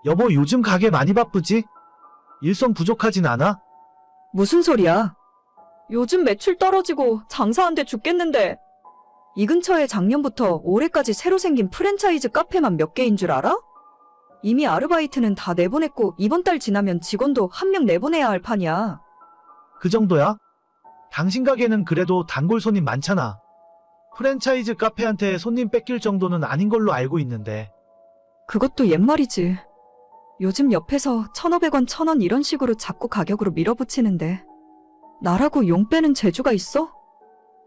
여보, 요즘 가게 많이 바쁘지? 일손 부족하진 않아? 무슨 소리야? 요즘 매출 떨어지고 장사 안 돼 죽겠는데. 이 근처에 작년부터 올해까지 새로 생긴 프랜차이즈 카페만 몇 개인 줄 알아? 이미 아르바이트는 다 내보냈고 이번 달 지나면 직원도 한 명 내보내야 할 판이야. 그 정도야? 당신 가게는 그래도 단골 손님 많잖아. 프랜차이즈 카페한테 손님 뺏길 정도는 아닌 걸로 알고 있는데. 그것도 옛말이지. 요즘 옆에서 1,500원, 1,000원 이런 식으로 자꾸 가격으로 밀어붙이는데 나라고 용 빼는 재주가 있어?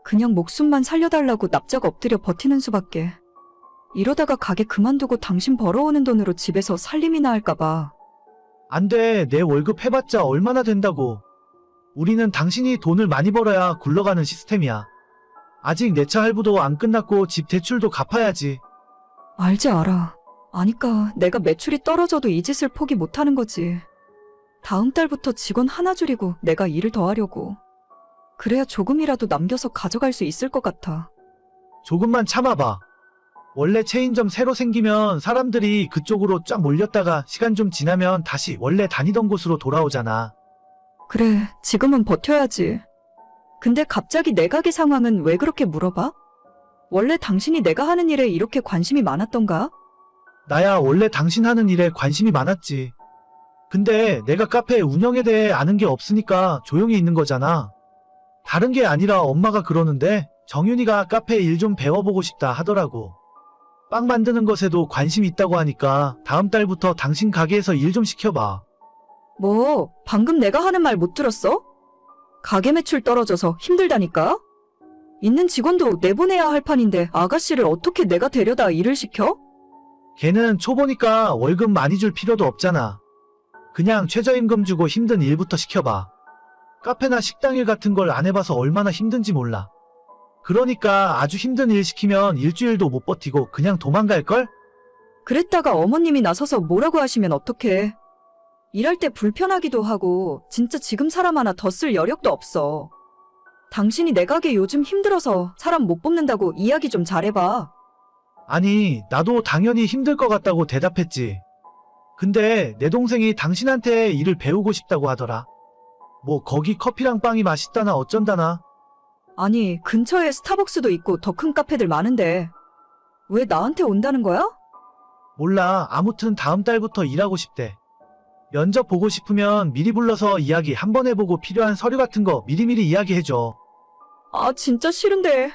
그냥 목숨만 살려달라고 납작 엎드려 버티는 수밖에. 이러다가 가게 그만두고 당신 벌어오는 돈으로 집에서 살림이나 할까봐. 안 돼, 내 월급 해봤자 얼마나 된다고. 우리는 당신이 돈을 많이 벌어야 굴러가는 시스템이야. 아직 내 차 할부도 안 끝났고 집 대출도 갚아야지. 알지 알아. 아니까 내가 매출이 떨어져도 이 짓을 포기 못하는 거지. 다음 달부터 직원 하나 줄이고 내가 일을 더 하려고. 그래야 조금이라도 남겨서 가져갈 수 있을 것 같아. 조금만 참아봐. 원래 체인점 새로 생기면 사람들이 그쪽으로 쫙 몰렸다가 시간 좀 지나면 다시 원래 다니던 곳으로 돌아오잖아. 그래, 지금은 버텨야지. 근데 갑자기 내 가게 상황은 왜 그렇게 물어봐? 원래 당신이 내가 하는 일에 이렇게 관심이 많았던가? 나야 원래 당신 하는 일에 관심이 많았지. 근데 내가 카페 운영에 대해 아는 게 없으니까 조용히 있는 거잖아. 다른 게 아니라 엄마가 그러는데 정윤이가 카페 일 좀 배워보고 싶다 하더라고. 빵 만드는 것에도 관심 있다고 하니까 다음 달부터 당신 가게에서 일 좀 시켜봐. 뭐, 방금 내가 하는 말 못 들었어? 가게 매출 떨어져서 힘들다니까? 있는 직원도 내보내야 할 판인데 아가씨를 어떻게 내가 데려다 일을 시켜? 걔는 초보니까 월급 많이 줄 필요도 없잖아. 그냥 최저임금 주고 힘든 일부터 시켜봐. 카페나 식당 일 같은 걸 안 해봐서 얼마나 힘든지 몰라. 그러니까 아주 힘든 일 시키면 일주일도 못 버티고 그냥 도망갈걸? 그랬다가 어머님이 나서서 뭐라고 하시면 어떡해. 일할 때 불편하기도 하고 진짜 지금 사람 하나 더 쓸 여력도 없어. 당신이 내 가게 요즘 힘들어서 사람 못 뽑는다고 이야기 좀 잘해봐. 아니, 나도 당연히 힘들 것 같다고 대답했지. 근데 내 동생이 당신한테 일을 배우고 싶다고 하더라. 뭐 거기 커피랑 빵이 맛있다나 어쩐다나. 아니, 근처에 스타벅스도 있고 더 큰 카페들 많은데 왜 나한테 온다는 거야? 몰라, 아무튼 다음 달부터 일하고 싶대. 면접 보고 싶으면 미리 불러서 이야기 한번 해보고 필요한 서류 같은 거 미리미리 이야기해줘. 아, 진짜 싫은데.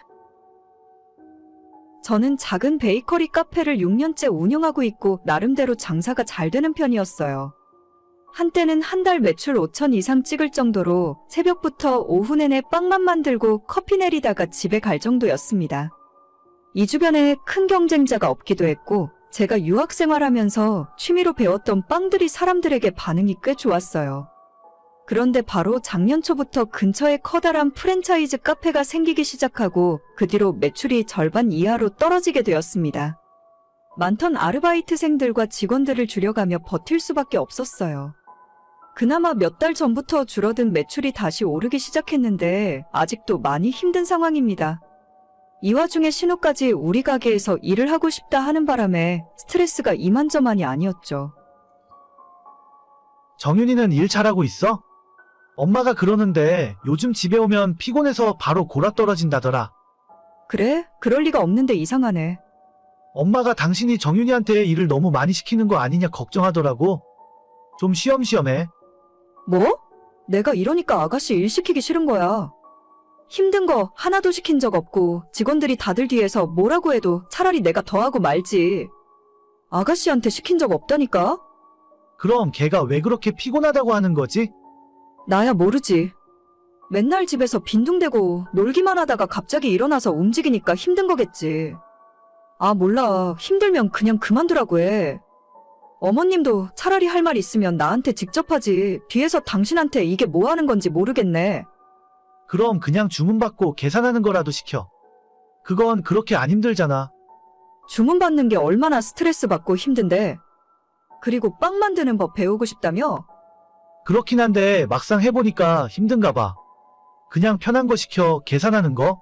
저는 작은 베이커리 카페를 6년째 운영하고 있고 나름대로 장사가 잘 되는 편이었어요. 한때는 한 달 매출 5천 이상 찍을 정도로 새벽부터 오후 내내 빵만 만들고 커피 내리다가 집에 갈 정도였습니다. 이 주변에 큰 경쟁자가 없기도 했고 제가 유학 생활하면서 취미로 배웠던 빵들이 사람들에게 반응이 꽤 좋았어요. 그런데 바로 작년 초부터 근처에 커다란 프랜차이즈 카페가 생기기 시작하고 그 뒤로 매출이 절반 이하로 떨어지게 되었습니다. 많던 아르바이트생들과 직원들을 줄여가며 버틸 수밖에 없었어요. 그나마 몇 달 전부터 줄어든 매출이 다시 오르기 시작했는데 아직도 많이 힘든 상황입니다. 이 와중에 신우까지 우리 가게에서 일을 하고 싶다 하는 바람에 스트레스가 이만저만이 아니었죠. 정윤이는 일 잘하고 있어? 엄마가 그러는데 요즘 집에 오면 피곤해서 바로 골아떨어진다더라. 그래? 그럴 리가 없는데 이상하네. 엄마가 당신이 정윤이한테 일을 너무 많이 시키는 거 아니냐 걱정하더라고. 좀 쉬엄쉬엄해. 뭐? 내가 이러니까 아가씨 일 시키기 싫은 거야. 힘든 거 하나도 시킨 적 없고 직원들이 다들 뒤에서 뭐라고 해도 차라리 내가 더 하고 말지. 아가씨한테 시킨 적 없다니까? 그럼 걔가 왜 그렇게 피곤하다고 하는 거지? 나야 모르지. 맨날 집에서 빈둥대고 놀기만 하다가 갑자기 일어나서 움직이니까 힘든 거겠지. 아, 몰라. 힘들면 그냥 그만두라고 해. 어머님도 차라리 할 말 있으면 나한테 직접 하지. 뒤에서 당신한테 이게 뭐 하는 건지 모르겠네. 그럼 그냥 주문받고 계산하는 거라도 시켜. 그건 그렇게 안 힘들잖아. 주문받는 게 얼마나 스트레스 받고 힘든데. 그리고 빵 만드는 법 배우고 싶다며? 그렇긴 한데 막상 해보니까 힘든가 봐. 그냥 편한 거 시켜, 계산하는 거?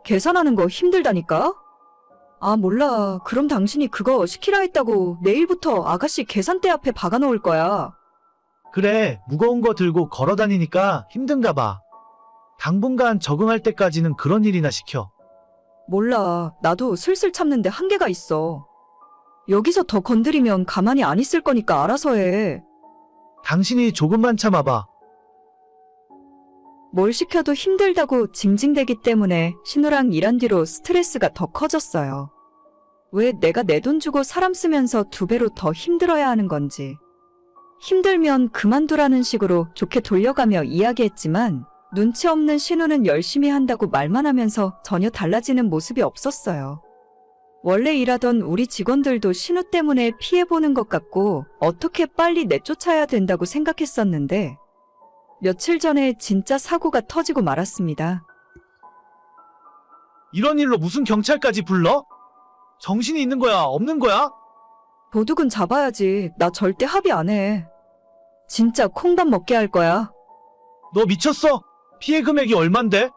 계산하는 거 힘들다니까? 아, 몰라. 그럼 당신이 그거 시키라 했다고 내일부터 아가씨 계산대 앞에 박아놓을 거야. 그래, 무거운 거 들고 걸어 다니니까 힘든가 봐. 당분간 적응할 때까지는 그런 일이나 시켜. 몰라. 나도 슬슬 참는데 한계가 있어. 여기서 더 건드리면 가만히 안 있을 거니까 알아서 해. 당신이 조금만 참아봐. 뭘 시켜도 힘들다고 징징대기 때문에 신우랑 일한 뒤로 스트레스가 더 커졌어요. 왜 내가 내 돈 주고 사람 쓰면서 2배로 더 힘들어야 하는 건지. 힘들면 그만두라는 식으로 좋게 돌려가며 이야기했지만 눈치 없는 신우는 열심히 한다고 말만 하면서 전혀 달라지는 모습이 없었어요. 원래 일하던 우리 직원들도 신우 때문에 피해보는 것 같고 어떻게 빨리 내쫓아야 된다고 생각했었는데 며칠 전에 진짜 사고가 터지고 말았습니다. 이런 일로 무슨 경찰까지 불러? 정신이 있는 거야, 없는 거야? 도둑은 잡아야지. 나 절대 합의 안 해. 진짜 콩밥 먹게 할 거야. 너 미쳤어? 피해 금액이 얼만데?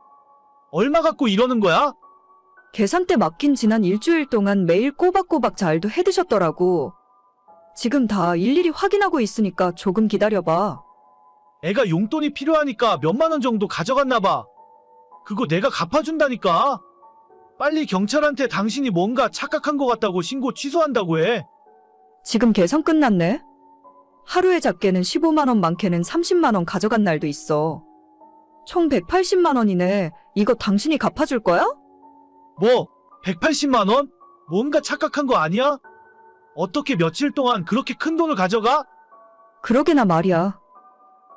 얼마 갖고 이러는 거야? 계산대 맡긴 지난 일주일 동안 매일 꼬박꼬박 잘도 해드셨더라고. 지금 다 일일이 확인하고 있으니까 조금 기다려봐. 애가 용돈이 필요하니까 몇만 원 정도 가져갔나 봐. 그거 내가 갚아준다니까. 빨리 경찰한테 당신이 뭔가 착각한 것 같다고 신고 취소한다고 해. 지금 계산 끝났네? 하루에 작게는 15만 원, 많게는 30만 원 가져간 날도 있어. 총 180만 원이네. 이거 당신이 갚아줄 거야? 뭐? 180만 원? 뭔가 착각한 거 아니야? 어떻게 며칠 동안 그렇게 큰 돈을 가져가? 그러게나 말이야.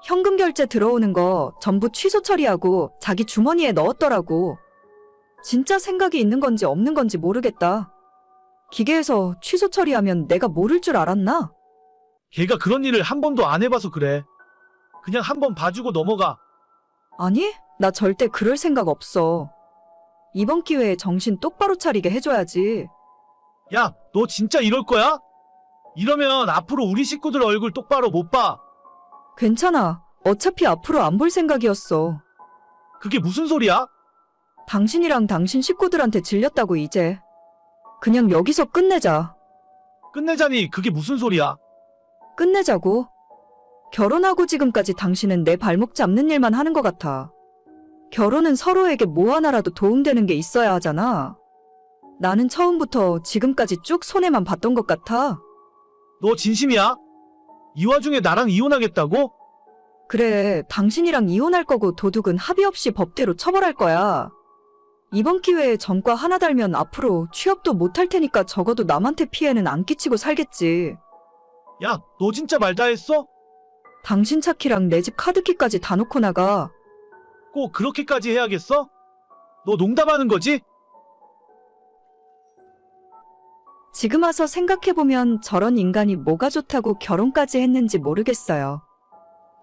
현금 결제 들어오는 거 전부 취소 처리하고 자기 주머니에 넣었더라고. 진짜 생각이 있는 건지 없는 건지 모르겠다. 기계에서 취소 처리하면 내가 모를 줄 알았나? 걔가 그런 일을 한 번도 안 해봐서 그래. 그냥 한 번 봐주고 넘어가. 아니, 나 절대 그럴 생각 없어. 이번 기회에 정신 똑바로 차리게 해줘야지. 야, 너 진짜 이럴 거야? 이러면 앞으로 우리 식구들 얼굴 똑바로 못 봐. 괜찮아. 어차피 앞으로 안 볼 생각이었어. 그게 무슨 소리야? 당신이랑 당신 식구들한테 질렸다고 이제. 그냥 여기서 끝내자. 끝내자니 그게 무슨 소리야? 끝내자고. 결혼하고 지금까지 당신은 내 발목 잡는 일만 하는 것 같아. 결혼은 서로에게 뭐 하나라도 도움되는 게 있어야 하잖아. 나는 처음부터 지금까지 쭉 손해만 봤던 것 같아. 너 진심이야? 이 와중에 나랑 이혼하겠다고? 그래, 당신이랑 이혼할 거고 도둑은 합의 없이 법대로 처벌할 거야. 이번 기회에 전과 하나 달면 앞으로 취업도 못할 테니까 적어도 남한테 피해는 안 끼치고 살겠지. 야, 너 진짜 말 다 했어? 당신 차키랑 내 집 카드키까지 다 놓고 나가. 꼭 그렇게까지 해야겠어? 너 농담하는 거지? 지금 와서 생각해보면 저런 인간이 뭐가 좋다고 결혼까지 했는지 모르겠어요.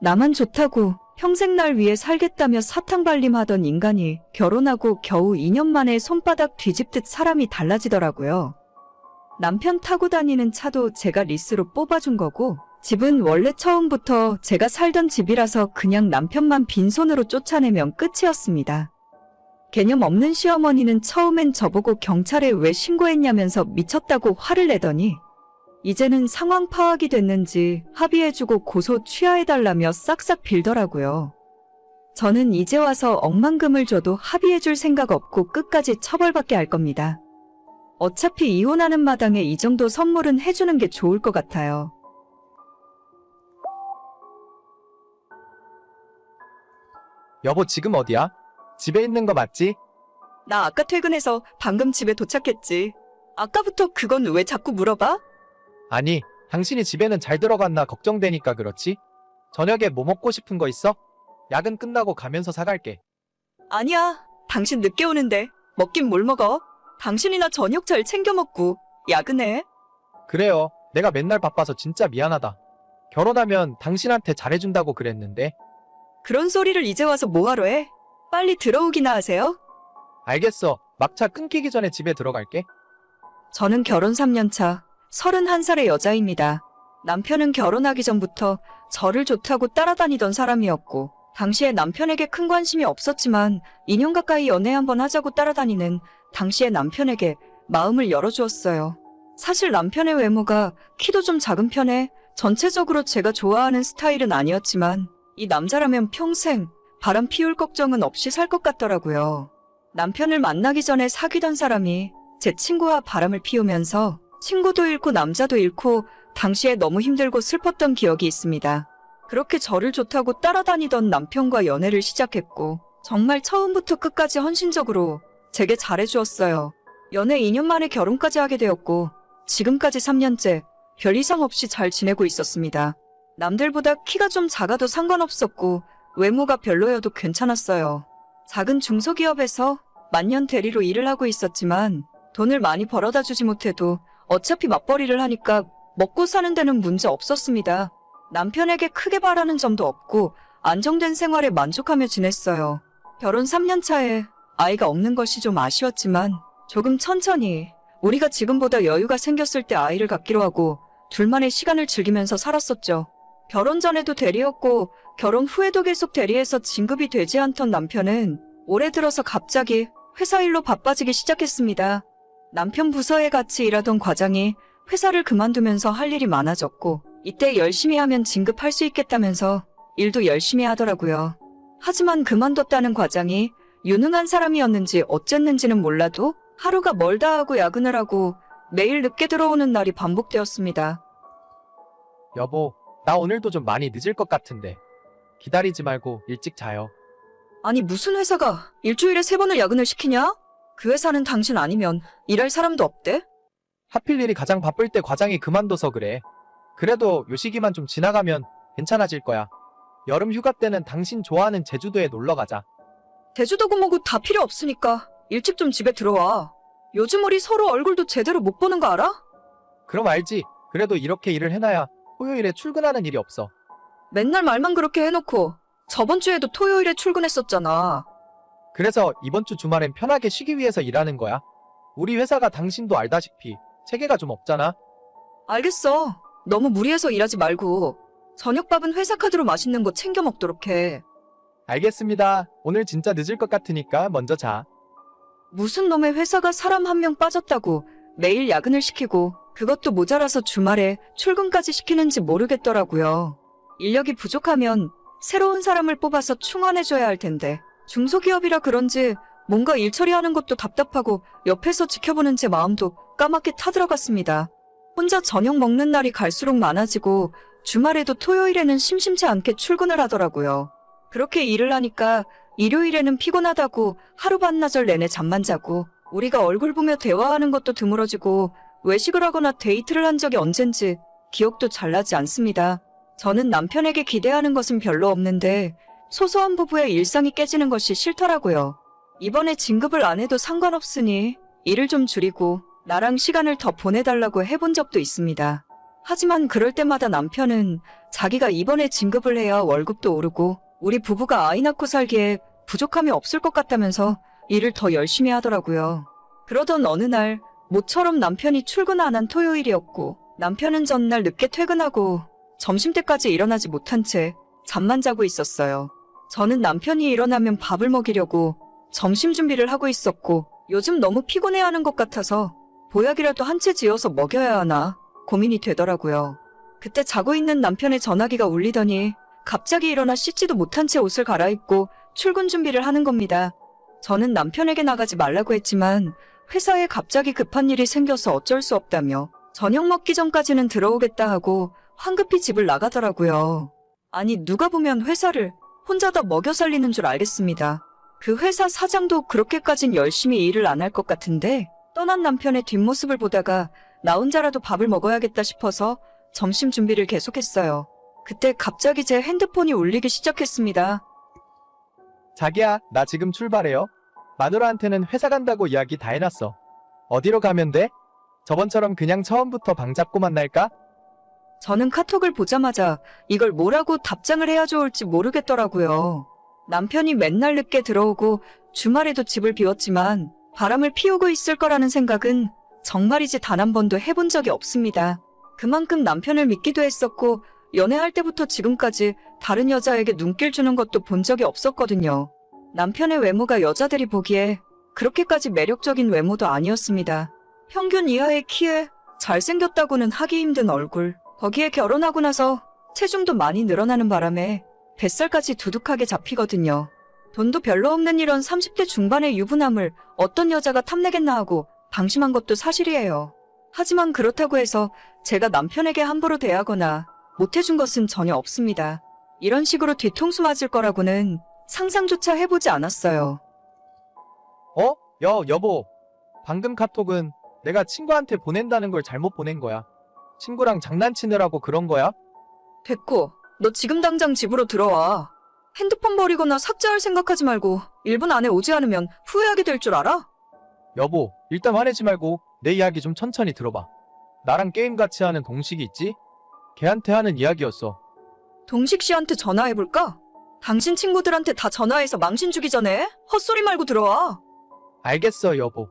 나만 좋다고 평생 날 위해 살겠다며 사탕발림하던 인간이 결혼하고 겨우 2년 만에 손바닥 뒤집듯 사람이 달라지더라고요. 남편 타고 다니는 차도 제가 리스로 뽑아준 거고 집은 원래 처음부터 제가 살던 집이라서 그냥 남편만 빈손으로 쫓아내면 끝이었습니다. 개념 없는 시어머니는 처음엔 저보고 경찰에 왜 신고했냐면서 미쳤다고 화를 내더니 이제는 상황 파악이 됐는지 합의해주고 고소 취하해달라며 싹싹 빌더라고요. 저는 이제 와서 억만금을 줘도 합의해줄 생각 없고 끝까지 처벌받게 할 겁니다. 어차피 이혼하는 마당에 이 정도 선물은 해주는 게 좋을 것 같아요. 여보, 지금 어디야? 집에 있는 거 맞지? 나 아까 퇴근해서 방금 집에 도착했지. 아까부터 그건 왜 자꾸 물어봐? 아니, 당신이 집에는 잘 들어갔나 걱정되니까 그렇지? 저녁에 뭐 먹고 싶은 거 있어? 야근 끝나고 가면서 사갈게. 아니야. 당신 늦게 오는데 먹긴 뭘 먹어? 당신이나 저녁 잘 챙겨 먹고 야근해. 그래요. 내가 맨날 바빠서 진짜 미안하다. 결혼하면 당신한테 잘해준다고 그랬는데. 그런 소리를 이제 와서 뭐하러 해? 빨리 들어오기나 하세요. 알겠어. 막차 끊기기 전에 집에 들어갈게. 저는 결혼 3년 차 31살의 여자입니다. 남편은 결혼하기 전부터 저를 좋다고 따라다니던 사람이었고 당시에 남편에게 큰 관심이 없었지만 2년 가까이 연애 한번 하자고 따라다니는 당시의 남편에게 마음을 열어주었어요. 사실 남편의 외모가 키도 좀 작은 편에 전체적으로 제가 좋아하는 스타일은 아니었지만 이 남자라면 평생 바람 피울 걱정은 없이 살 것 같더라고요. 남편을 만나기 전에 사귀던 사람이 제 친구와 바람을 피우면서 친구도 잃고 남자도 잃고 당시에 너무 힘들고 슬펐던 기억이 있습니다. 그렇게 저를 좋다고 따라다니던 남편과 연애를 시작했고 정말 처음부터 끝까지 헌신적으로 제게 잘해주었어요. 연애 2년 만에 결혼까지 하게 되었고 지금까지 3년째 별 이상 없이 잘 지내고 있었습니다. 남들보다 키가 좀 작아도 상관없었고 외모가 별로여도 괜찮았어요. 작은 중소기업에서 만년 대리로 일을 하고 있었지만 돈을 많이 벌어다 주지 못해도 어차피 맞벌이를 하니까 먹고 사는 데는 문제 없었습니다. 남편에게 크게 바라는 점도 없고 안정된 생활에 만족하며 지냈어요. 결혼 3년 차에 아이가 없는 것이 좀 아쉬웠지만 조금 천천히 우리가 지금보다 여유가 생겼을 때 아이를 갖기로 하고 둘만의 시간을 즐기면서 살았었죠. 결혼 전에도 대리였고 결혼 후에도 계속 대리해서 진급이 되지 않던 남편은 올해 들어서 갑자기 회사 일로 바빠지기 시작했습니다. 남편 부서에 같이 일하던 과장이 회사를 그만두면서 할 일이 많아졌고 이때 열심히 하면 진급할 수 있겠다면서 일도 열심히 하더라고요. 하지만 그만뒀다는 과장이 유능한 사람이었는지 어쨌는지는 몰라도 하루가 멀다 하고 야근을 하고 매일 늦게 들어오는 날이 반복되었습니다. 여보, 나 오늘도 좀 많이 늦을 것 같은데. 기다리지 말고 일찍 자요. 아니 무슨 회사가 일주일에 3번을 야근을 시키냐? 그 회사는 당신 아니면 일할 사람도 없대? 하필 일이 가장 바쁠 때 과장이 그만둬서 그래. 그래도 요 시기만 좀 지나가면 괜찮아질 거야. 여름 휴가 때는 당신 좋아하는 제주도에 놀러 가자. 제주도고 뭐고 다 필요 없으니까 일찍 좀 집에 들어와. 요즘 우리 서로 얼굴도 제대로 못 보는 거 알아? 그럼 알지. 그래도 이렇게 일을 해놔야 토요일에 출근하는 일이 없어. 맨날 말만 그렇게 해놓고 저번 주에도 토요일에 출근했었잖아. 그래서 이번 주 주말엔 편하게 쉬기 위해서 일하는 거야. 우리 회사가 당신도 알다시피 체계가 좀 없잖아. 알겠어. 너무 무리해서 일하지 말고 저녁밥은 회사 카드로 맛있는 거 챙겨 먹도록 해. 알겠습니다. 오늘 진짜 늦을 것 같으니까 먼저 자. 무슨 놈의 회사가 사람 1명 빠졌다고 매일 야근을 시키고 그것도 모자라서 주말에 출근까지 시키는지 모르겠더라고요. 인력이 부족하면 새로운 사람을 뽑아서 충원해줘야 할 텐데 중소기업이라 그런지 뭔가 일 처리하는 것도 답답하고 옆에서 지켜보는 제 마음도 까맣게 타들어갔습니다. 혼자 저녁 먹는 날이 갈수록 많아지고 주말에도 토요일에는 심심치 않게 출근을 하더라고요. 그렇게 일을 하니까 일요일에는 피곤하다고 하루 반나절 내내 잠만 자고 우리가 얼굴 보며 대화하는 것도 드물어지고 외식을 하거나 데이트를 한 적이 언젠지 기억도 잘 나지 않습니다. 저는 남편에게 기대하는 것은 별로 없는데 소소한 부부의 일상이 깨지는 것이 싫더라고요. 이번에 진급을 안 해도 상관없으니 일을 좀 줄이고 나랑 시간을 더 보내달라고 해본 적도 있습니다. 하지만 그럴 때마다 남편은 자기가 이번에 진급을 해야 월급도 오르고 우리 부부가 아이 낳고 살기에 부족함이 없을 것 같다면서 일을 더 열심히 하더라고요. 그러던 어느 날 모처럼 남편이 출근 안 한 토요일이었고 남편은 전날 늦게 퇴근하고 점심때까지 일어나지 못한 채 잠만 자고 있었어요. 저는 남편이 일어나면 밥을 먹이려고 점심 준비를 하고 있었고 요즘 너무 피곤해하는 것 같아서 보약이라도 한 채 지어서 먹여야 하나 고민이 되더라고요. 그때 자고 있는 남편의 전화기가 울리더니 갑자기 일어나 씻지도 못한 채 옷을 갈아입고 출근 준비를 하는 겁니다. 저는 남편에게 나가지 말라고 했지만 회사에 갑자기 급한 일이 생겨서 어쩔 수 없다며 저녁 먹기 전까지는 들어오겠다 하고 황급히 집을 나가더라고요. 아니 누가 보면 회사를 혼자 다 먹여 살리는 줄 알겠습니다. 그 회사 사장도 그렇게까진 열심히 일을 안 할 것 같은데 떠난 남편의 뒷모습을 보다가 나 혼자라도 밥을 먹어야겠다 싶어서 점심 준비를 계속했어요. 그때 갑자기 제 핸드폰이 울리기 시작했습니다. 자기야, 나 지금 출발해요. 마누라한테는 회사 간다고 이야기 다 해놨어. 어디로 가면 돼? 저번처럼 그냥 처음부터 방 잡고 만날까? 저는 카톡을 보자마자 이걸 뭐라고 답장을 해야 좋을지 모르겠더라고요. 남편이 맨날 늦게 들어오고 주말에도 집을 비웠지만 바람을 피우고 있을 거라는 생각은 정말이지 단 한 번도 해본 적이 없습니다. 그만큼 남편을 믿기도 했었고 연애할 때부터 지금까지 다른 여자에게 눈길 주는 것도 본 적이 없었거든요. 남편의 외모가 여자들이 보기에 그렇게까지 매력적인 외모도 아니었습니다. 평균 이하의 키에 잘생겼다고는 하기 힘든 얼굴. 거기에 결혼하고 나서 체중도 많이 늘어나는 바람에 뱃살까지 두둑하게 잡히거든요. 돈도 별로 없는 이런 30대 중반의 유부남을 어떤 여자가 탐내겠나 하고 방심한 것도 사실이에요. 하지만 그렇다고 해서 제가 남편에게 함부로 대하거나 못해준 것은 전혀 없습니다. 이런 식으로 뒤통수 맞을 거라고는 상상조차 해보지 않았어요. 어? 여보. 방금 카톡은 내가 친구한테 보낸다는 걸 잘못 보낸 거야. 친구랑 장난치느라고 그런 거야? 됐고, 너 지금 당장 집으로 들어와. 핸드폰 버리거나 삭제할 생각하지 말고 1분 안에 오지 않으면 후회하게 될 줄 알아? 여보, 일단 화내지 말고 내 이야기 좀 천천히 들어봐. 나랑 게임 같이 하는 동식이 있지? 걔한테 하는 이야기였어. 동식 씨한테 전화해볼까? 당신 친구들한테 다 전화해서 망신 주기 전에 헛소리 말고 들어와. 알겠어, 여보.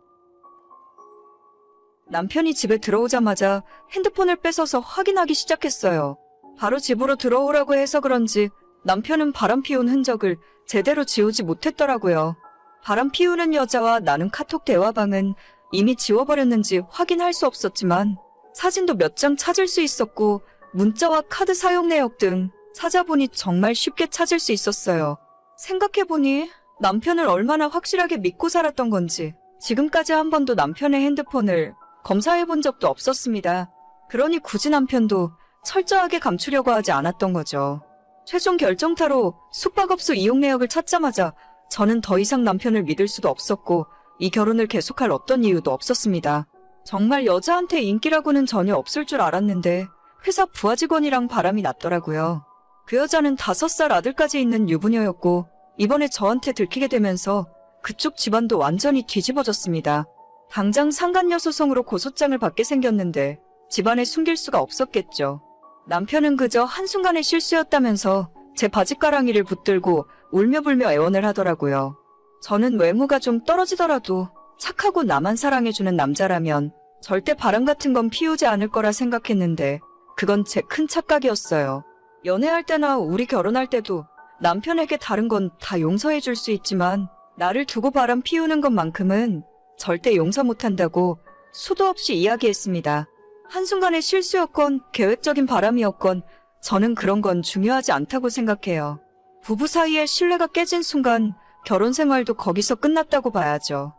남편이 집에 들어오자마자 핸드폰을 뺏어서 확인하기 시작했어요. 바로 집으로 들어오라고 해서 그런지 남편은 바람 피운 흔적을 제대로 지우지 못했더라고요. 바람 피우는 여자와 나눈 카톡 대화방은 이미 지워버렸는지 확인할 수 없었지만 사진도 몇 장 찾을 수 있었고 문자와 카드 사용 내역 등 찾아보니 정말 쉽게 찾을 수 있었어요. 생각해보니 남편을 얼마나 확실하게 믿고 살았던 건지 지금까지 한 번도 남편의 핸드폰을 검사해본 적도 없었습니다. 그러니 굳이 남편도 철저하게 감추려고 하지 않았던 거죠. 최종 결정타로 숙박업소 이용 내역을 찾자마자 저는 더 이상 남편을 믿을 수도 없었고 이 결혼을 계속할 어떤 이유도 없었습니다. 정말 여자한테 인기라고는 전혀 없을 줄 알았는데 회사 부하 직원이랑 바람이 났더라고요. 그 여자는 5살 아들까지 있는 유부녀였고 이번에 저한테 들키게 되면서 그쪽 집안도 완전히 뒤집어졌습니다. 당장 상간녀 소송으로 고소장을 받게 생겼는데 집안에 숨길 수가 없었겠죠. 남편은 그저 한순간의 실수였다면서 제 바지가랑이를 붙들고 울며불며 애원을 하더라고요. 저는 외모가 좀 떨어지더라도 착하고 나만 사랑해주는 남자라면 절대 바람 같은 건 피우지 않을 거라 생각했는데 그건 제 큰 착각이었어요. 연애할 때나 우리 결혼할 때도 남편에게 다른 건 다 용서해 줄 수 있지만 나를 두고 바람 피우는 것만큼은 절대 용서 못한다고 수도 없이 이야기했습니다. 한순간의 실수였건 계획적인 바람이었건 저는 그런 건 중요하지 않다고 생각해요. 부부 사이의 신뢰가 깨진 순간 결혼 생활도 거기서 끝났다고 봐야죠.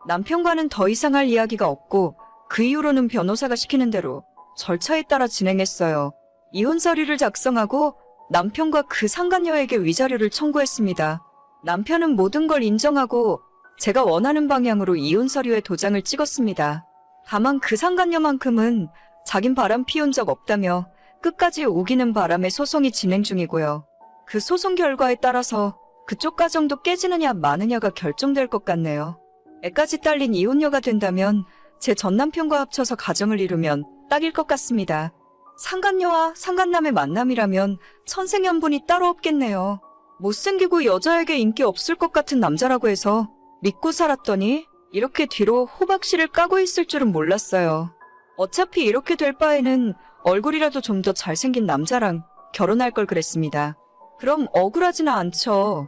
남편과는 더 이상 할 이야기가 없고 그 이후로는 변호사가 시키는 대로 절차에 따라 진행했어요. 이혼 서류를 작성하고 남편과 그 상간녀에게 위자료를 청구했습니다. 남편은 모든 걸 인정하고 제가 원하는 방향으로 이혼 서류에 도장을 찍었습니다. 다만 그 상간녀만큼은 자긴 바람 피운 적 없다며 끝까지 우기는 바람에 소송이 진행 중이고요. 그 소송 결과에 따라서 그쪽 가정도 깨지느냐 마느냐가 결정될 것 같네요. 애까지 딸린 이혼녀가 된다면 제 전남편과 합쳐서 가정을 이루면 딱일 것 같습니다. 상간녀와 상간남의 만남이라면 천생연분이 따로 없겠네요. 못생기고 여자에게 인기 없을 것 같은 남자라고 해서 믿고 살았더니 이렇게 뒤로 호박씨를 까고 있을 줄은 몰랐어요. 어차피 이렇게 될 바에는 얼굴이라도 좀 더 잘생긴 남자랑 결혼할 걸 그랬습니다. 그럼 억울하지는 않죠.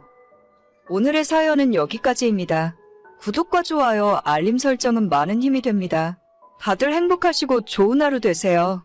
오늘의 사연은 여기까지입니다. 구독과 좋아요, 알림 설정은 많은 힘이 됩니다. 다들 행복하시고 좋은 하루 되세요.